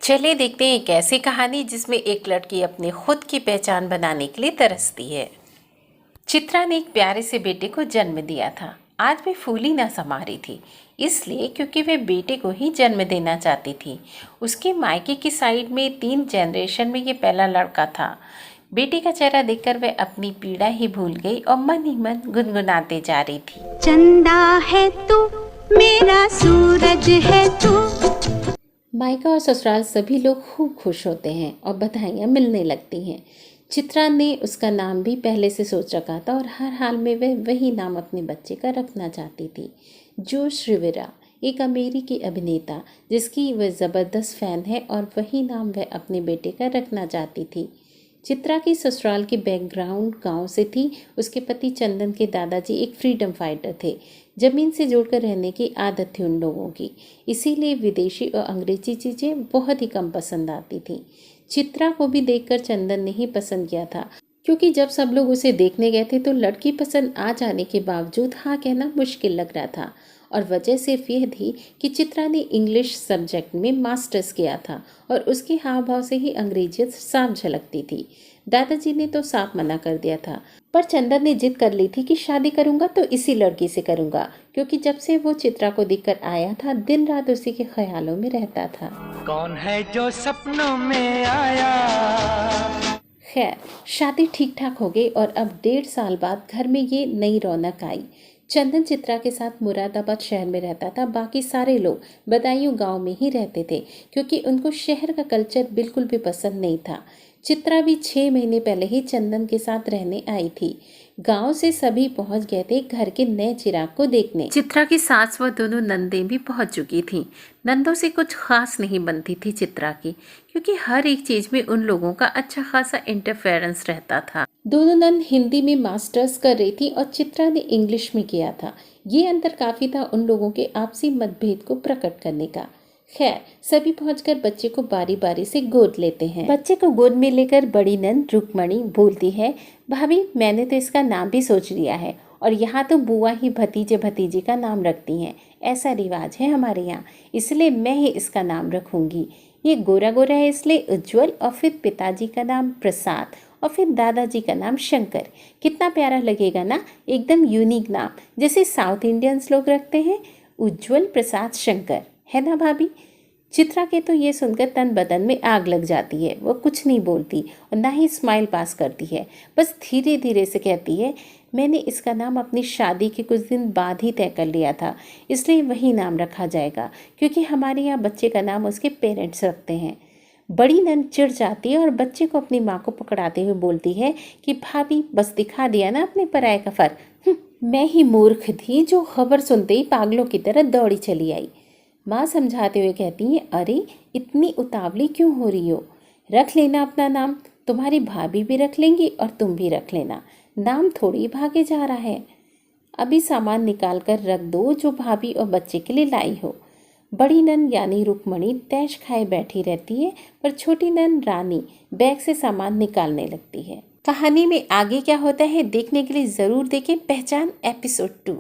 चलिए देखते हैं एक ऐसी कहानी जिसमें एक लड़की अपने खुद की पहचान बनाने के लिए तरसती है। चित्रा ने एक प्यारे से बेटे को जन्म दिया था। आज भी फूली ना समा रही थी, इसलिए क्योंकि वे बेटे को ही जन्म देना चाहती थी। उसके मायके की साइड में 3 जनरेशन में ये पहला लड़का था। बेटे का चेहरा देखकर वह अपनी पीड़ा ही भूल गई और मन ही मन गुनगुनाते जा रही थी। चंदा है तू, मेरा सूरज है तू। मायका और ससुराल सभी लोग खूब खुश होते हैं और बधाइयाँ मिलने लगती हैं। चित्रा ने उसका नाम भी पहले से सोच रखा था और हर हाल में वह वही नाम अपने बच्चे का रखना चाहती थी। जोश रिवेरा, एक अमेरिकी अभिनेता जिसकी वह ज़बरदस्त फ़ैन है, और वही नाम वह अपने बेटे का रखना चाहती थी। चित्रा की ससुराल की बैकग्राउंड गांव से थी। उसके पति चंदन के दादाजी एक फ्रीडम फाइटर थे। ज़मीन से जुड़कर रहने की आदत थी उन लोगों की, इसीलिए विदेशी और अंग्रेजी चीज़ें बहुत ही कम पसंद आती थीं। चित्रा को भी देखकर चंदन ने ही पसंद किया था, क्योंकि जब सब लोग उसे देखने गए थे तो लड़की पसंद आ जाने के बावजूद हाँ कहना मुश्किल लग रहा था। और वजह सिर्फ यह थी कि चित्रा ने इंग्लिश सब्जेक्ट में मास्टर्स किया था और उसके हाव भाव से ही अंग्रेजियत साफ झलकती थी। दादाजी ने तो साफ मना कर दिया था, पर चंदन ने जिद कर ली थी कि शादी करूंगा तो इसी लड़की से करूंगा, क्योंकि जब से वो चित्रा को देखकर आया था दिन रात उसी के ख्यालों में रहता था। कौन है जो सपनों में आया। खैर, शादी ठीक ठाक हो गई और अब 1.5 साल बाद घर में ये नई रौनक आई। चंदन चित्रा के साथ मुरादाबाद शहर में रहता था। बाकी सारे लोग बदायूं गांव में ही रहते थे, क्योंकि उनको शहर का कल्चर बिल्कुल भी पसंद नहीं था। चित्रा भी 6 महीने पहले ही चंदन के साथ रहने आई थी। गांव से सभी पहुंच गए थे घर के नए चिराग को देखने। चित्रा की सास व दोनों नंदें भी पहुंच चुकी थीं। नंदों से कुछ खास नहीं बनती थी चित्रा की, क्योंकि हर एक चीज में उन लोगों का अच्छा खासा इंटरफेरेंस रहता था। दोनों नंद हिंदी में मास्टर्स कर रही थी और चित्रा ने इंग्लिश में किया था। ये अंतर काफी था उन लोगों के आपसी मतभेद को प्रकट करने का। खैर, सभी पहुंचकर बच्चे को बारी बारी से गोद लेते हैं। बच्चे को गोद में लेकर बड़ी नंद रुक्मणी बोलती है, भाभी मैंने तो इसका नाम भी सोच लिया है, और यहाँ तो बुआ ही भतीजे भतीजी का नाम रखती हैं। ऐसा रिवाज है हमारे यहाँ, इसलिए मैं ही इसका नाम रखूंगी। ये गोरा गोरा है इसलिए उज्जवल, और फिर पिताजी का नाम प्रसाद, और फिर दादाजी का नाम शंकर। कितना प्यारा लगेगा ना, एकदम यूनिक नाम, जैसे साउथ इंडियंस लोग रखते हैं, उज्जवल प्रसाद शंकर, है ना भाभी। चित्रा के तो ये सुनकर तन बदन में आग लग जाती है। वो कुछ नहीं बोलती और ना ही स्माइल पास करती है, बस धीरे धीरे से कहती है, मैंने इसका नाम अपनी शादी के कुछ दिन बाद ही तय कर लिया था, इसलिए वही नाम रखा जाएगा, क्योंकि हमारे यहाँ बच्चे का नाम उसके पेरेंट्स रखते हैं। बड़ी नंद चिढ़ जाती है और बच्चे को अपनी माँ को पकड़ाते हुए बोलती है कि भाभी बस दिखा दिया ना अपने पराये का फर्क। मैं ही मूर्ख थी जो खबर सुनते ही पागलों की तरह दौड़ी चली आई। माँ समझाते हुए कहती है, अरे इतनी उतावली क्यों हो रही हो, रख लेना अपना नाम, तुम्हारी भाभी भी रख लेंगी और तुम भी रख लेना, नाम थोड़ी भागे जा रहा है। अभी सामान निकाल कर रख दो जो भाभी और बच्चे के लिए लाई हो। बड़ी नंद यानी रुक्मणी तैश खाए बैठी रहती है, पर छोटी नंद रानी बैग से सामान निकालने लगती है। कहानी में आगे क्या होता है देखने के लिए ज़रूर देखें पहचान एपिसोड 2।